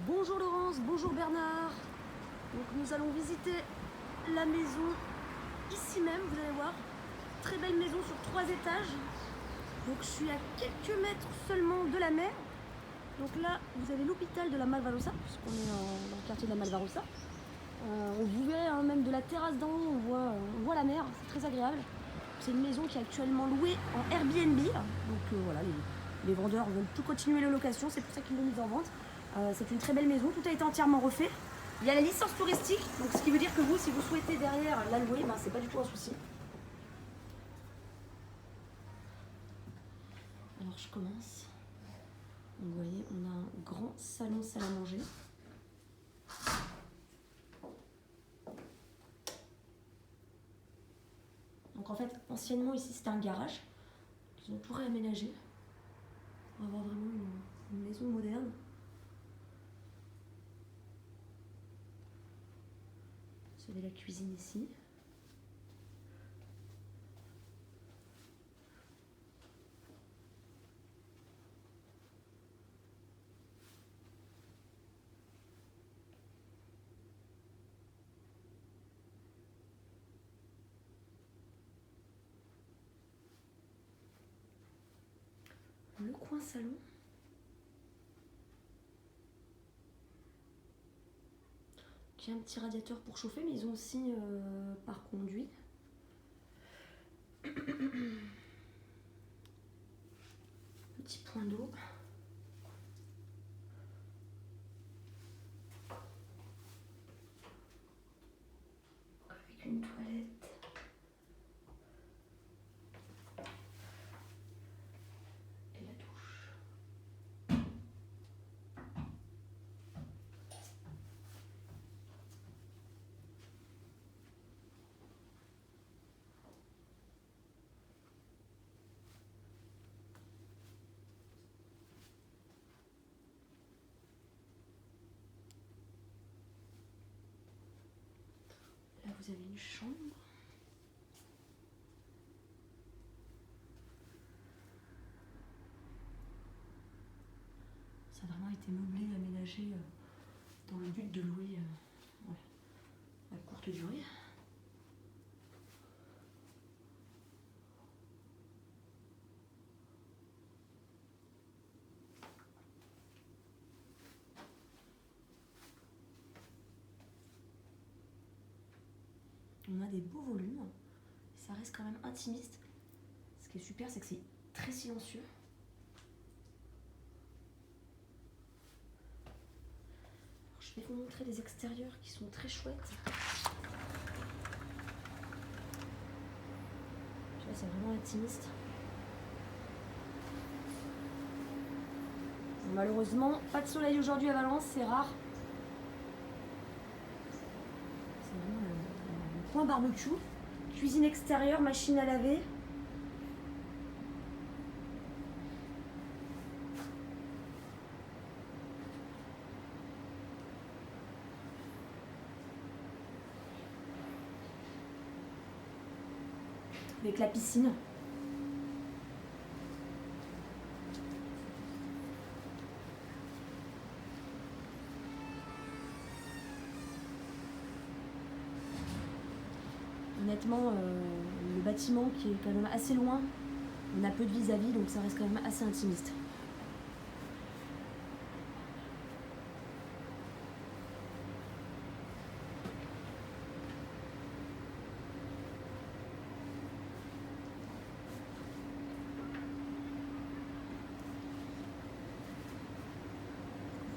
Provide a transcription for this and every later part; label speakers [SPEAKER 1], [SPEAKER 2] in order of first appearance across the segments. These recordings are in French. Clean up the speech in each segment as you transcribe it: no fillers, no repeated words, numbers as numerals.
[SPEAKER 1] Bonjour Laurence, bonjour Bernard. Donc nous allons visiter la maison ici même, vous allez voir. Très belle maison sur 3 étages. Donc je suis à quelques mètres seulement de la mer. Donc là, vous avez l'hôpital de la Malvarosa, puisqu'on est dans le quartier de la Malvarosa. Vous verrez même de la terrasse d'en haut, on voit la mer, c'est très agréable. C'est une maison qui est actuellement louée en Airbnb. Donc voilà, les vendeurs veulent tout continuer la location, c'est pour ça qu'ils l'ont mise en vente. C'est une très belle maison, tout a été entièrement refait. Il y a la licence touristique, donc ce qui veut dire que vous, si vous souhaitez derrière la louer, c'est pas du tout un souci. Alors je commence. Donc, vous voyez, on a un grand salon, salle à manger. Donc en fait, anciennement ici c'était un garage. Ils ont tout réaménagé pour avoir vraiment une maison moderne. Vous avez la cuisine ici. Le coin salon. Qui a un petit radiateur pour chauffer, mais ils ont aussi par conduit. Petit point d'eau. Avec une toilette. Et la douche. Là, vous avez une chambre. Ça a vraiment été meublé, aménagé dans le but de louer à courte durée. On a des beaux volumes. Ça reste quand même intimiste. Ce qui est super, c'est que c'est très silencieux. Alors, je vais vous montrer les extérieurs qui sont très chouettes. Tu vois, c'est vraiment intimiste. Bon, malheureusement, pas de soleil aujourd'hui à Valence, c'est rare. C'est vraiment le coin barbecue. Cuisine extérieure, machine à laver. Avec la piscine. Honnêtement, le bâtiment qui est quand même assez loin, on a peu de vis-à-vis, donc ça reste quand même assez intimiste.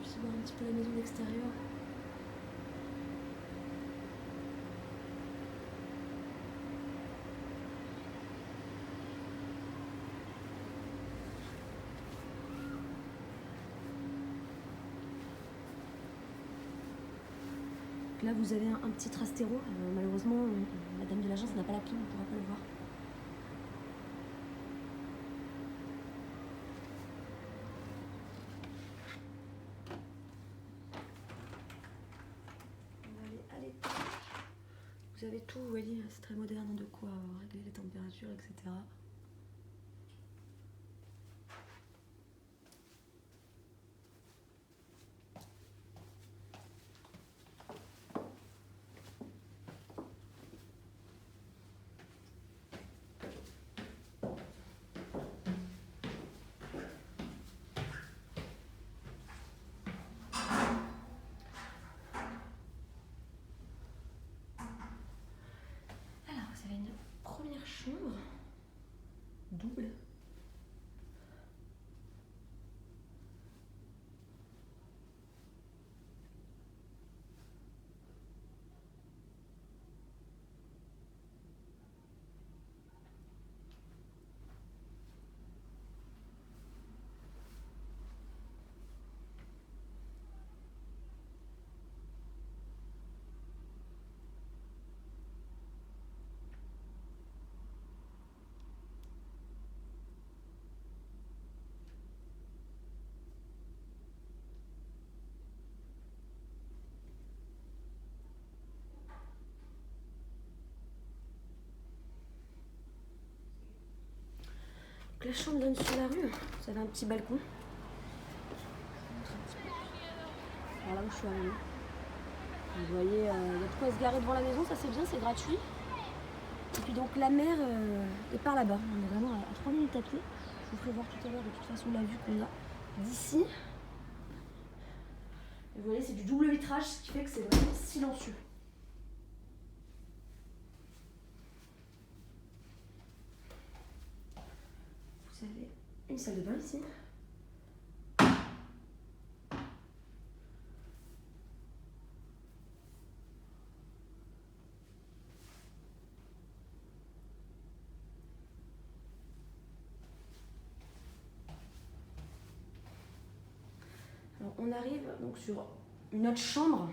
[SPEAKER 1] Je vais voir un petit peu la maison d'extérieur. Là, vous avez un petit Trastero. Malheureusement, la dame de l'agence n'a pas la clé, on ne pourra pas le voir. On va aller à l'étage. Vous avez tout, vous voyez, c'est très moderne, de quoi régler les températures, etc. chambre. Double. Donc la chambre donne sur la rue. Vous avez un petit balcon. Alors là où je suis arrivée. Vous voyez, il y a de quoi se garer devant la maison, ça c'est bien, c'est gratuit. Et puis donc la mer est par là-bas. On est vraiment à 3 minutes à pied. Je vous ferai voir tout à l'heure de toute façon la vue qu'on a d'ici. Et vous voyez, c'est du double vitrage, ce qui fait que c'est vraiment silencieux. Vous avez une salle de bain ici. Alors on arrive donc sur une autre chambre.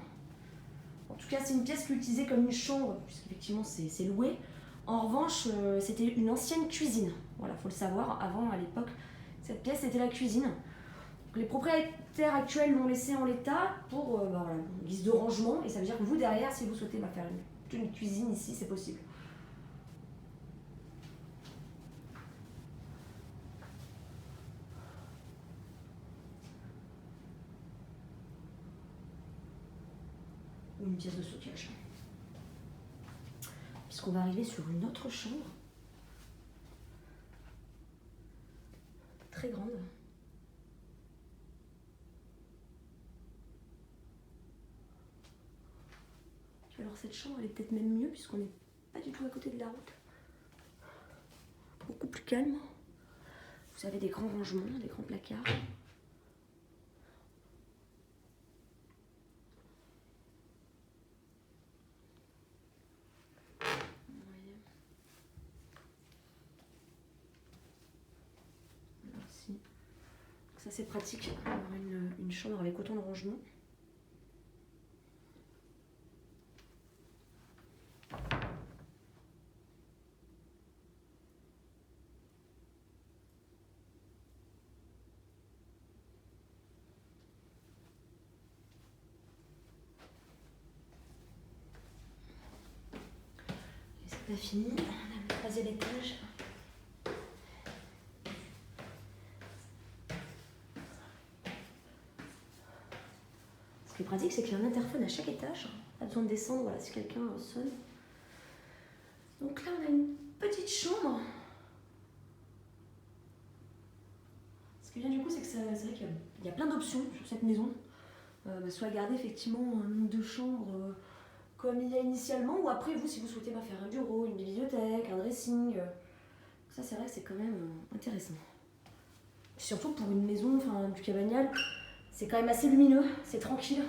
[SPEAKER 1] En tout cas, c'est une pièce qui est utilisée comme une chambre, puisqu'effectivement c'est loué. En revanche, c'était une ancienne cuisine. Voilà, faut le savoir. Avant, à l'époque, cette pièce était la cuisine. Donc, les propriétaires actuels l'ont laissée en l'état pour voilà, en guise de rangement. Et ça veut dire que vous, derrière, si vous souhaitez faire une cuisine ici, c'est possible. Ou une pièce de stockage. Puisqu'on va arriver sur une autre chambre. Très grande. Alors cette chambre, elle est peut-être même mieux puisqu'on n'est pas du tout à côté de la route. Beaucoup plus calme. Vous avez des grands rangements, des grands placards. Ça c'est pratique d'avoir une chambre avec autant de rangements. Et c'est pas fini, on a le 3e étage. Ce qui est pratique, c'est qu'il y a un interphone à chaque étage. Pas besoin de descendre, voilà, si quelqu'un sonne. Donc là, on a une petite chambre. Ce qui est bien du coup, c'est que c'est vrai qu'il y a plein d'options sur cette maison. Soit garder effectivement un nombre de chambres comme il y a initialement, ou après, vous, si vous souhaitez faire un bureau, une bibliothèque, un dressing. Ça, c'est vrai que c'est quand même intéressant. Surtout pour une maison, du Cabagnal, c'est quand même assez lumineux, c'est tranquille.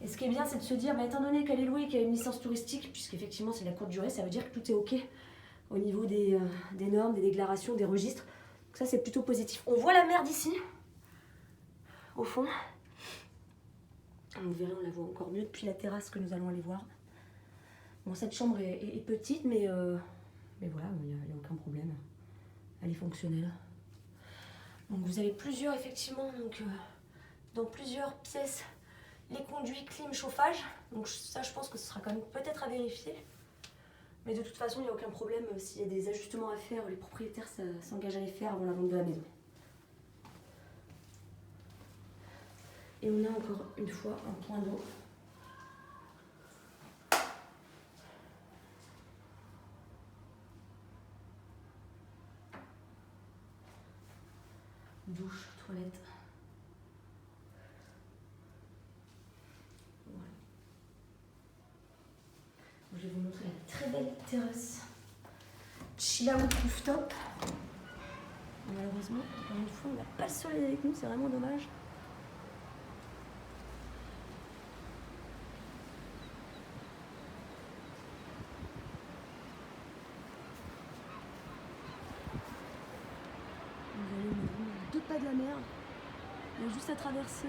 [SPEAKER 1] Et ce qui est bien, c'est de se dire, étant donné qu'elle est louée, qu'elle a une licence touristique, puisqu'effectivement c'est de la courte durée, ça veut dire que tout est OK au niveau des normes, des déclarations, des registres. Donc ça, c'est plutôt positif. On voit la mer d'ici, au fond. Vous verrez, on la voit encore mieux depuis la terrasse que nous allons aller voir. Bon, cette chambre est petite, mais voilà, il n'y a aucun problème. Elle est fonctionnelle. Donc vous avez plusieurs, effectivement, dans plusieurs pièces, les conduits, clim, chauffage. Donc ça, je pense que ce sera quand même peut-être à vérifier. Mais de toute façon, il n'y a aucun problème. S'il y a des ajustements à faire, les propriétaires s'engagent à les faire avant la vente de la maison. Et on a encore une fois un point d'eau. Douche, toilette. Voilà. Je vais vous montrer la très belle terrasse chill out rooftop. Malheureusement, encore une fois, on n'a pas le soleil avec nous, c'est vraiment dommage. Vous allez à 2 pas de la mer. Il y a juste à traverser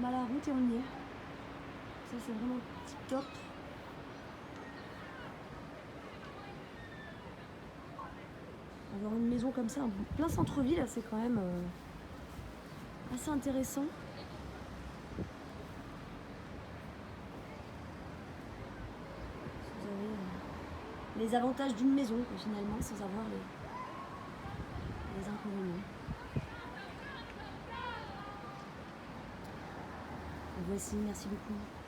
[SPEAKER 1] la route et on y est. Ça c'est vraiment tip top. Avoir une maison comme ça, en plein centre-ville, c'est quand même assez intéressant. Vous avez les avantages d'une maison finalement, sans avoir les inconvénients. Voici, merci beaucoup.